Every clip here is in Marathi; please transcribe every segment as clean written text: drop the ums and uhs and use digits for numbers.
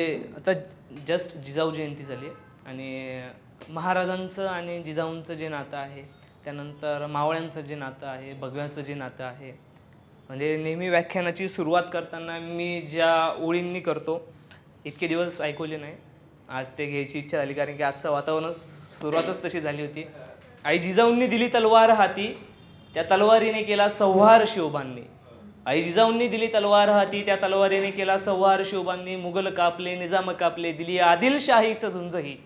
आता जस्ट जिजाऊ जयंती झाली आणि महाराजांचं आणि जिजाऊंचं जे नातं आहे, त्यानंतर मावळ्यांचं जे नातं आहे, भगव्याचं जे नातं आहे, म्हणजे नेहमी व्याख्यानाची सुरुवात करताना मी ज्या ओळींनी करतो इतके दिवस ऐकवले नाही, आज ते घ्यायची इच्छा झाली कारण की आजचं वातावरण सुरुवातच तशी झाली होती. आई जिजाऊंनी दिली तलवार हाती, त्या तलवारीने केला संहार शिवबांनी. आई जिजाऊंनी दिली तलवार हाती, त्या तलवारीने केला संहार शिवबांनी. मुघल कापले निजाम कापले, दिली आदिलशाहीच झुंजही.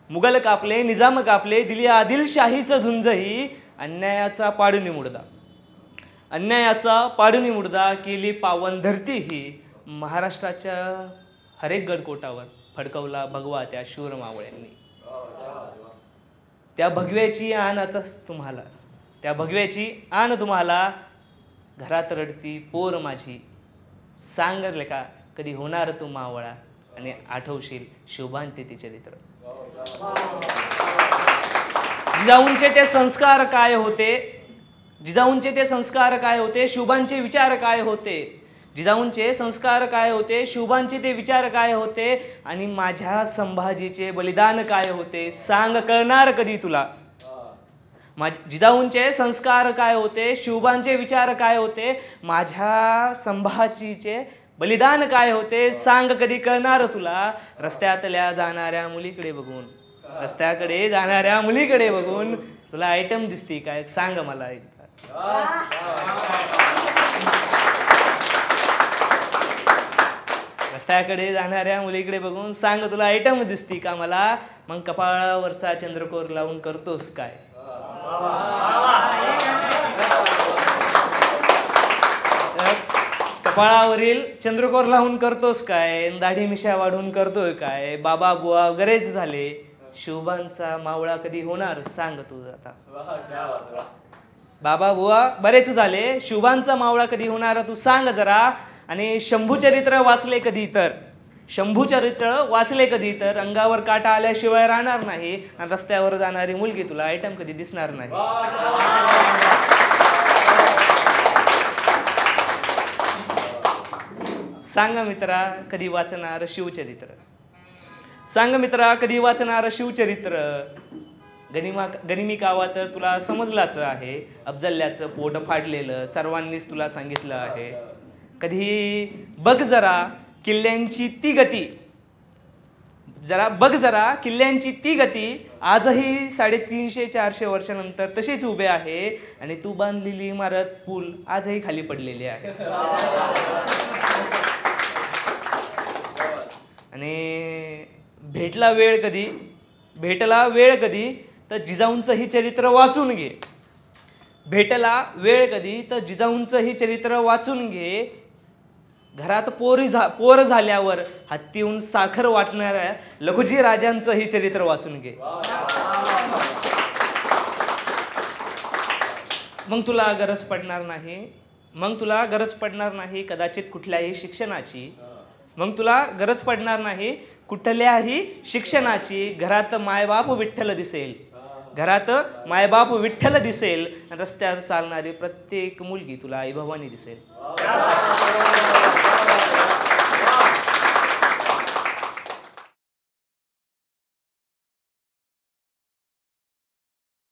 मुघल कापले निजाम कापले, दिली आदिलशाहीच झुंजही. अन्यायाचा पाडूनी मुडदा, अन्यायाचा पाडूनी मुडदा, केली पावन धरती ही. महाराष्ट्राच्या हरेक गडकोटावर फडकवला भगवा त्या शूर मावळ्यांनी. त्या भगव्याची आण आता तुम्हाला, त्या भगव्याची आण तुम्हाला. घरात रडती पोर माझी, सांगले का कधी होणार तू मावळा, आणि आठवशील शिवबांचे ते चरित्र. जिजाऊंचे ते संस्कार काय होते, जिजाऊंचे ते संस्कार काय होते, शिवबांचे विचार काय होते. जिजाऊंचे संस्कार काय होते, शिवबांचे ते विचार काय होते, आणि माझ्या संभाजीचे बलिदान काय होते, सांग कळणार कधी तुला. जिजाऊंचे संस्कार काय होते, शिवबांचे विचार काय होते, माझ्या संभाजीचे बलिदान काय होते, सांग कधी कळणार तुला. रस्त्यातल्या जाणाऱ्या मुलीकडे बघून, रस्त्याकडे जाणाऱ्या मुलीकडे बघून तुला आयटम दिसती काय, सांग मला एकदा. रस्त्याकडे जाणाऱ्या मुलीकडे बघून सांग तुला आयटम दिसती का मला. मग कपाळावरचा चंद्रकोर लावून करतोस काय. कपाळावरील चंद्रकोर लावून करतोस काय, दाढी मिशा वाढून करतोय काय. बाबा बुवा बरेच झाले, शिवबांचा मावळा कधी होणार सांग तू आता. बाबा बुवा बरेच झाले, शिवबांचा मावळा कधी होणार तू सांग जरा. आणि शंभूचरित्र वाचले कधी तर, शंभूचरित्र वाचले कधी तर, अंगावर काटा आल्याशिवाय राहणार नाही. आणि रस्त्यावर जाणारी मुलगी तुला आयटम कधी दिसणार नाही. सांग मित्रा कधी वाचणार शिवचरित्र, सांग मित्रा कधी वाचणार शिवचरित्र. गनिमी कावा तर तुला समजलाच आहे, अफजल्याचं पोट फाडलेलं सर्वांनीच तुला सांगितलं आहे. कधी बघ जरा किल्ल्यांची ती गती, जरा बघ जरा किल्ल्यांची ती गती. आजही 350-400 वर्षानंतर तशीच उभे आहे, आणि तू बांधलेली इमारत पूल आजही खाली पडलेली आहे. आणि भेटला वेळ कधी, भेटला वेळ कधी तर जिजाऊंचं ही चरित्र वाचून घे. भेटला वेळ कधी तर जिजाऊंचं ही चरित्र वाचून घे. घरात पोर झाल्यावर हत्तीहून साखर वाटणाऱ्या लखुजी राजांचं ही चरित्र वाचून घे. मग तुला गरज पडणार नाही, मग तुला गरज पडणार नाही कदाचित कुठल्याही शिक्षणाची. मग तुला गरज पडणार नाही कुठल्याही शिक्षणाची. घरात मायबाप विठ्ठल दिसेल, घरात मायबाप विठ्ठल दिसेल. रस्त्यावर चालणारी प्रत्येक मुलगी तुला आई भवानी दिसेल.